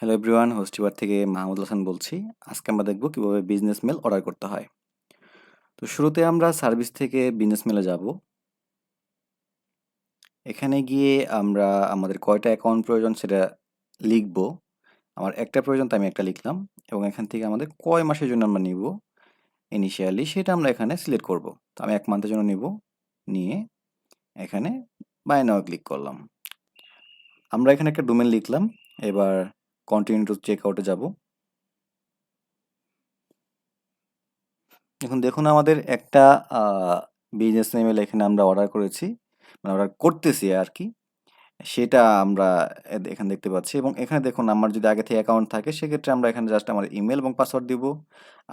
Hello everyone, হোস্টিবার থেকে মাহমুদ হাসান বলছি। আজকে আমরা দেখব কিভাবে বিজনেস মেল অর্ডার করতে হয়। তো শুরুতে আমরা সার্ভিস থেকে বিজনেস মেলে যাব। এখানে গিয়ে আমরা আমাদের কয়টা অ্যাকাউন্ট প্রয়োজন সেটা লিখব। আমার একটা প্রয়োজন, তাই আমি একটা লিখলাম। এবং এখান থেকে আমাদের কয় মাসের জন্য আমরা নিব ইনিশিয়ালি সেটা আমরা এখানে সিলেক্ট করব। তো আমি 1 মান্থের জন্য নিব, নিয়ে এখানে বাই নাও ক্লিক করলাম। আমরা এখানে একটা ডোমেন লিখলাম। এবার কন্টিনিউ টু চেক আউটে যাব। এখন দেখুন আমাদের একটা বিজনেস ইমেল এখানে আমরা অর্ডার করেছি, মানে অর্ডার করতেছি আর কি। সেটা আমরা এখানে দেখতে পাচ্ছি। এবং এখানে দেখুন আমার যদি আগে থেকে অ্যাকাউন্ট থাকে সেক্ষেত্রে আমরা এখানে জাস্ট আমার ইমেল এবং পাসওয়ার্ড দিব।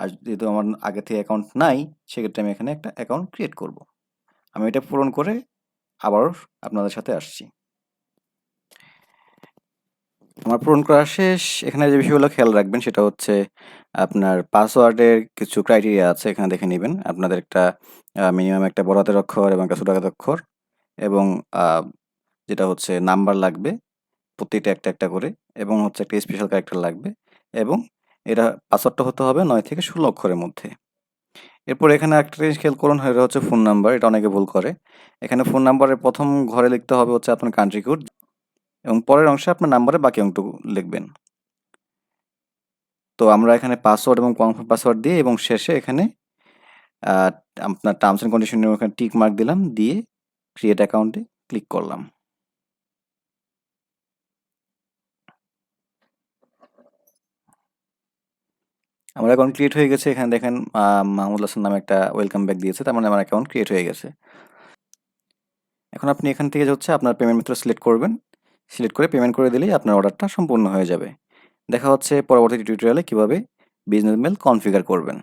আর যেহেতু আমার আগে থেকে অ্যাকাউন্ট নাই সেক্ষেত্রে আমি এখানে একটা অ্যাকাউন্ট ক্রিয়েট করব। আমি এটা পূরণ করে আবার আপনাদের সাথে আসছি। আমার পূরণ করা শেষ। এখানে যে বিষয়গুলো খেয়াল রাখবেন সেটা হচ্ছে আপনার পাসওয়ার্ডের কিছু ক্রাইটেরিয়া আছে, এখানে দেখে নেবেন। আপনাদের একটা মিনিমাম একটা বড় হাতের অক্ষর এবং একটা ছোট হাতের অক্ষর এবং যেটা হচ্ছে নাম্বার লাগবে প্রতিটা একটা একটা করে, এবং হচ্ছে একটা স্পেশাল ক্যারেক্টার লাগবে, এবং এটা পাসওয়ার্ডটা হতে হবে 9 থেকে 16 অক্ষরের মধ্যে। এরপর এখানে একটা জিনিস খেয়াল করুন, এটা হচ্ছে ফোন নাম্বার। এটা অনেকে ভুল করে। এখানে ফোন নাম্বারের প্রথম ঘরে লিখতে হবে হচ্ছে আপনার কান্ট্রি কোড, এবং পরের অংশে আপনার নাম্বারের বাকি অংশটুকু লিখবেন। তো আমরা এখানে পাসওয়ার্ড এবং কনফার্ম পাসওয়ার্ড দিয়ে এবং শেষে এখানে আপনার টার্মস অ্যান্ড কন্ডিশনের ওখানে টিক মার্ক দিলাম, দিয়ে ক্রিয়েট অ্যাকাউন্টে ক্লিক করলাম। আমার অ্যাকাউন্ট ক্রিয়েট হয়ে গেছে। এখানে দেখেন মাহমুদ হাসান নামে একটা ওয়েলকাম ব্যাক দিয়েছে, তার মানে আমার অ্যাকাউন্ট ক্রিয়েট হয়ে গেছে। এখন আপনি এখান থেকে হচ্ছে আপনার পেমেন্ট মেথড সিলেক্ট করবেন। সিলেক্ট করে পেমেন্ট করে দিলেই আপনার অর্ডারটা সম্পূর্ণ হয়ে যাবে। দেখা হচ্ছে পরবর্তী টিউটোরিয়ালে কিভাবে বিজনেস মেল কনফিগার করবেন।